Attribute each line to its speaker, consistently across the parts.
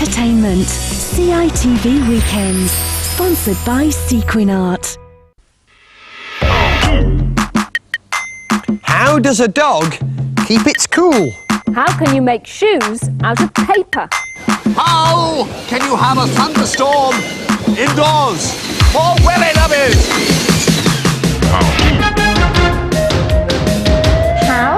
Speaker 1: entertainment. CITV Weekends. Sponsored by Sequinart.
Speaker 2: How does a dog keep its cool?
Speaker 3: How can you make shoes out of paper?
Speaker 4: How can you have a thunderstorm indoors? For Willy Lovers!
Speaker 3: How?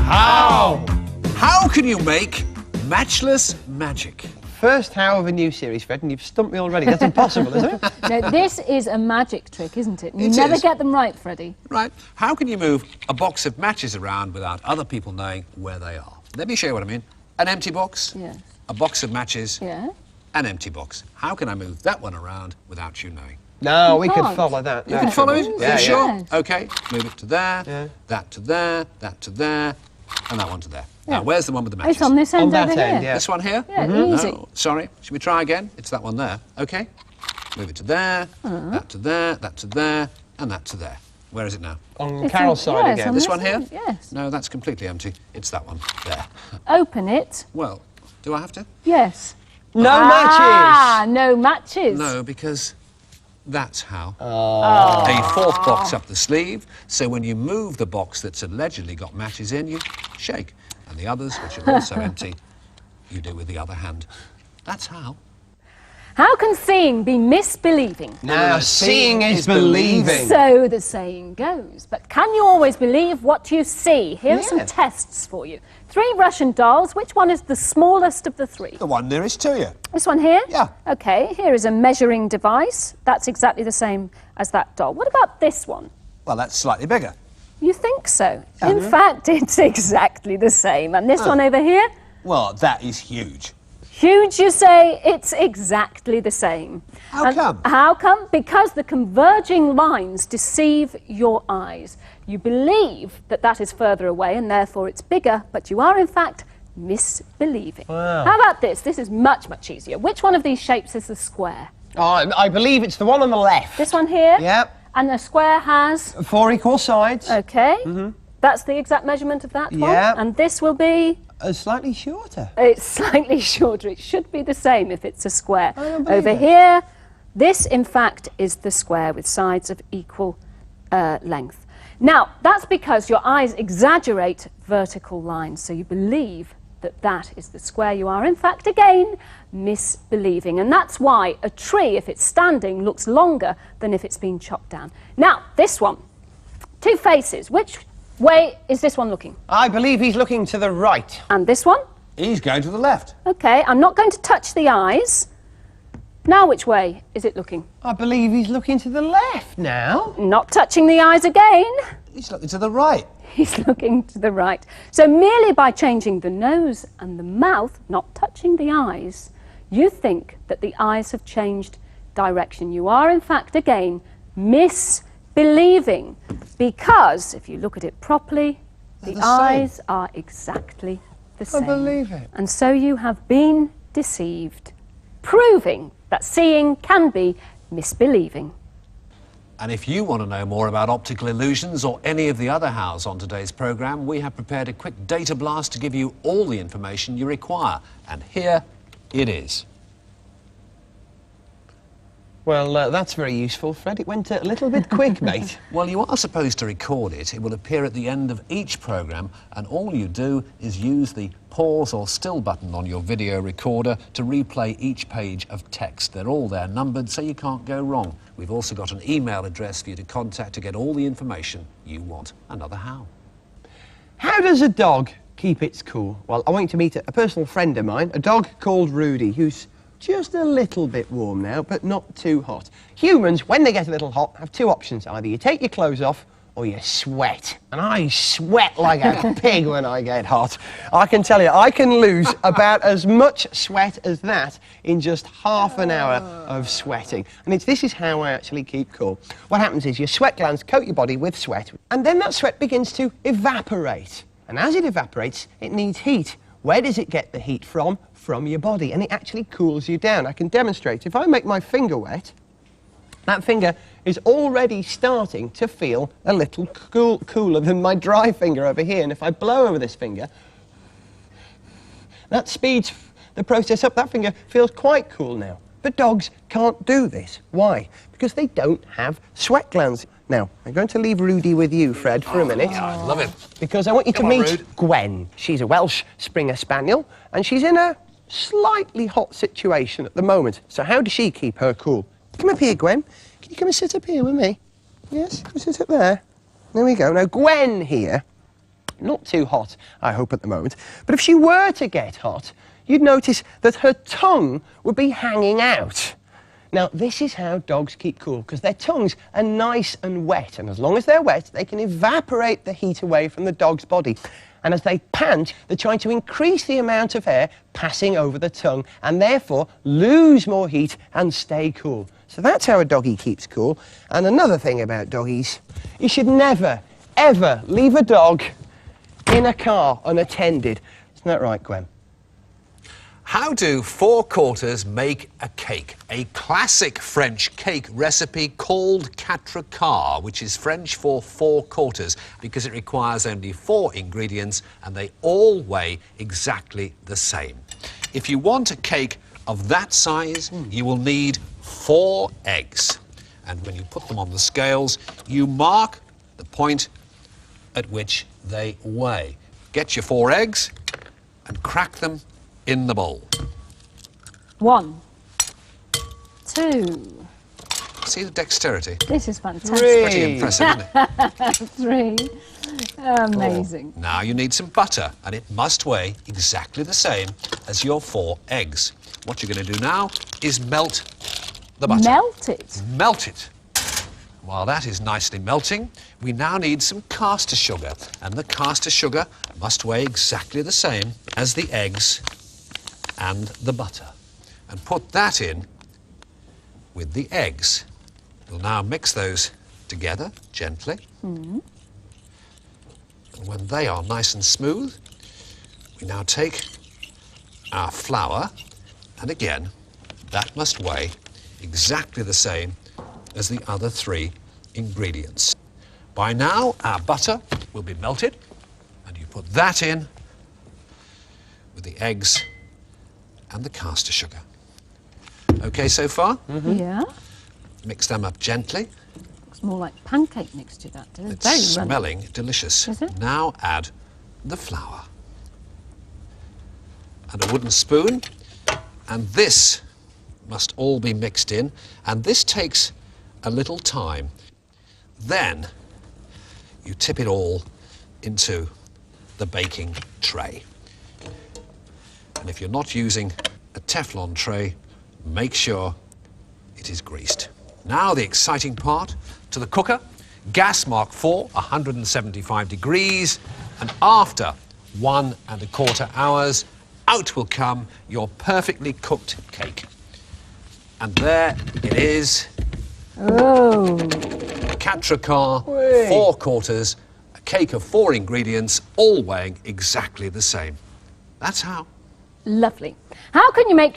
Speaker 3: How?
Speaker 4: How can you make matchless magic?
Speaker 2: First how of a new series, Fred, and you've stumped me already. That's impossible, isn't it?
Speaker 3: No, this is a magic trick, isn't it? You
Speaker 4: It
Speaker 3: never
Speaker 4: is.
Speaker 3: get them right, Freddie.
Speaker 4: Right. How can you move a box of matches around without other people knowing where they are? Let me show you what I mean. An empty box,
Speaker 3: Yes.
Speaker 4: a box of matches,
Speaker 3: Yeah.
Speaker 4: an empty box. How can I move that one around without you knowing?
Speaker 2: No,
Speaker 3: You
Speaker 2: we could
Speaker 3: can't.
Speaker 2: follow that.
Speaker 4: You
Speaker 2: no
Speaker 4: can follow it?
Speaker 2: trouble.
Speaker 4: Are
Speaker 2: Yeah,
Speaker 4: you sure?
Speaker 3: Yes.
Speaker 4: OK, move it to there,
Speaker 2: Yeah.
Speaker 4: that to there, that to there, and that one to there. Now, where's the one with the matches?
Speaker 3: It's on this end
Speaker 2: On that
Speaker 3: over
Speaker 2: end,
Speaker 3: here.
Speaker 2: yeah.
Speaker 4: This one here?
Speaker 3: Yeah, easy.
Speaker 4: No, sorry. Should we try again? It's that one there. OK. Move it to there, that to there, that to there, and that to there. Where is it now?
Speaker 2: On
Speaker 3: It's
Speaker 2: Carol's
Speaker 3: on-
Speaker 2: side
Speaker 3: yes,
Speaker 2: again.
Speaker 3: on
Speaker 4: This one here?
Speaker 3: end, yes.
Speaker 4: No, that's completely empty. It's that one there.
Speaker 3: Open it.
Speaker 4: Well, do I have to?
Speaker 3: Yes.
Speaker 2: No
Speaker 3: Ah,
Speaker 2: matches!
Speaker 3: no matches.
Speaker 4: No, because that's how. A fourth box up the sleeve, so when you move the box that's allegedly got matches in, you shake. And the others, which are also empty, you do with the other hand. That's how.
Speaker 3: How can seeing be misbelieving?
Speaker 2: Now, seeing is believing.
Speaker 3: So the saying goes. But can you always believe what you see? Here are some
Speaker 2: Yeah.
Speaker 3: tests for you. 3 Russian dolls. Which one is the smallest of the 3?
Speaker 4: The one nearest to you.
Speaker 3: This one here?
Speaker 4: Yeah.
Speaker 3: OK, here is a measuring device. That's exactly the same as that doll. What about this one?
Speaker 4: Well, that's slightly bigger.
Speaker 3: You think so? In fact, it's exactly the same. And this one over here?
Speaker 4: Well, that is huge.
Speaker 3: Huge, you say? It's exactly the same.
Speaker 4: How
Speaker 3: And
Speaker 4: come?
Speaker 3: How come? Because the converging lines deceive your eyes. You believe that that is further away and therefore it's bigger, but you are in fact misbelieving.
Speaker 2: Wow.
Speaker 3: How about this? This is much, much easier. Which one of these shapes is the square?
Speaker 2: Oh, I believe it's the one on the left.
Speaker 3: This one here?
Speaker 2: Yep.
Speaker 3: And the square has?
Speaker 2: 4 equal sides.
Speaker 3: OK. That's the exact measurement of that one.
Speaker 2: Yeah.
Speaker 3: And this will be?
Speaker 2: Slightly shorter.
Speaker 3: It's slightly shorter. It should be the same if it's a square.
Speaker 2: I don't believe
Speaker 3: Over
Speaker 2: it.
Speaker 3: here, this in fact is the square with sides of equal length. Now, that's because your eyes exaggerate vertical lines, so you believe that that is the square. You are in fact, again, misbelieving. And that's why a tree, if it's standing, looks longer than if it's been chopped down. Now, this one, 2 faces. Which way is this one looking?
Speaker 2: I believe he's looking to the right.
Speaker 3: And this one?
Speaker 4: He's going to the left.
Speaker 3: OK, I'm not going to touch the eyes. Now which way is it looking?
Speaker 2: I believe he's looking to the left now.
Speaker 3: Not touching the eyes again.
Speaker 4: He's looking to the right.
Speaker 3: He's looking to the right. So merely by changing the nose and the mouth, not touching the eyes, you think that the eyes have changed direction. You are, in fact, again, misbelieving. Because, if you look at it properly, the
Speaker 4: the same.
Speaker 3: eyes are exactly the same.
Speaker 2: believe it.
Speaker 3: And so you have been deceived, proving that seeing can be misbelieving.
Speaker 4: And if you want to know more about optical illusions or any of the other hows on today's programme, we have prepared a quick data blast to give you all the information you require. And here it is.
Speaker 2: Well, that's very useful, Fred. It went a little bit quick, mate.
Speaker 4: Well, you are supposed to record it. It will appear at the end of each programme, and all you do is use the pause or still button on your video recorder to replay each page of text. They're all there numbered, so you can't go wrong. We've also got an email address for you to contact to get all the information you want. Another how.
Speaker 2: How does a dog keep its cool? Well, I want you to meet a personal friend of mine, a dog called Rudy, who's just a little bit warm now, but not too hot. Humans, when they get a little hot, have 2 options. Either you take your clothes off or you sweat. And I sweat like a pig when I get hot. I can tell you, I can lose about as much sweat as that in just half an hour of sweating. And this is how I actually keep cool. What happens is your sweat glands coat your body with sweat, and then that sweat begins to evaporate. And as it evaporates, it needs heat. Where does it get the heat from? From your body, and it actually cools you down. I can demonstrate. If I make my finger wet, that finger is already starting to feel a little cooler than my dry finger over here. And if I blow over this finger, that speeds the process up. That finger feels quite cool now. But dogs can't do this. Why? Because they don't have sweat glands. Now, I'm going to leave Rudy with you, Fred, for a minute.
Speaker 4: I love him.
Speaker 2: Because I want you to
Speaker 4: Come on,
Speaker 2: meet
Speaker 4: Rude.
Speaker 2: Gwen. She's a Welsh Springer Spaniel, and she's in a slightly hot situation at the moment. So how does she keep her cool? Come up here, Gwen. Can you come and sit up here with me? Yes, come sit up there. There we go. Now, Gwen here, not too hot, I hope, at the moment, but if she were to get hot, you'd notice that her tongue would be hanging out. Now, this is how dogs keep cool, because their tongues are nice and wet, and as long as they're wet, they can evaporate the heat away from the dog's body. And as they pant, they're trying to increase the amount of air passing over the tongue, and therefore lose more heat and stay cool. So that's how a doggy keeps cool. And another thing about doggies, you should never, ever leave a dog in a car unattended. Isn't that right, Gwen?
Speaker 4: How do 4-quarters make a cake? A classic French cake recipe called 4 which is French for 4-quarters, because it requires only 4 ingredients and they all weigh exactly the same. If you want a cake of that size, you will need 4 eggs. And when you put them on the scales, you mark the point at which they weigh. Get your 4 eggs and crack them in the bowl.
Speaker 3: 1, 2.
Speaker 4: See the dexterity?
Speaker 3: This is fantastic.
Speaker 4: Pretty impressive, isn't it?
Speaker 3: 3. Amazing.
Speaker 4: Now you need some butter, and it must weigh exactly the same as your 4 eggs. What you're going to do now is melt the butter.
Speaker 3: Melt it.
Speaker 4: Melt it. While that is nicely melting, we now need some caster sugar, and the caster sugar must weigh exactly the same as the eggs and the butter. And put that in with the eggs. We'll now mix those together gently. And when they are nice and smooth, we now take our flour, and again, that must weigh exactly the same as the other 3 ingredients. By now, our butter will be melted, and you put that in with the eggs and the caster sugar. Okay so far?
Speaker 3: Yeah.
Speaker 4: Mix them up gently.
Speaker 3: Looks more like pancake mixture, that does.
Speaker 4: It's
Speaker 3: Very runny.
Speaker 4: smelling delicious.
Speaker 3: Is it?
Speaker 4: Now add the flour and a wooden spoon, and this must all be mixed in, and this takes a little time. Then you tip it all into the baking tray. And if you're not using a Teflon tray, make sure it is greased. Now the exciting part, to the cooker. Gas mark 4, 175 degrees, and after 1 1/4 hours, out will come your perfectly cooked cake. And there it is.
Speaker 3: Oh.
Speaker 4: 4 4-quarters, a cake of 4 ingredients, all weighing exactly the same. That's how.
Speaker 3: Lovely. How can you make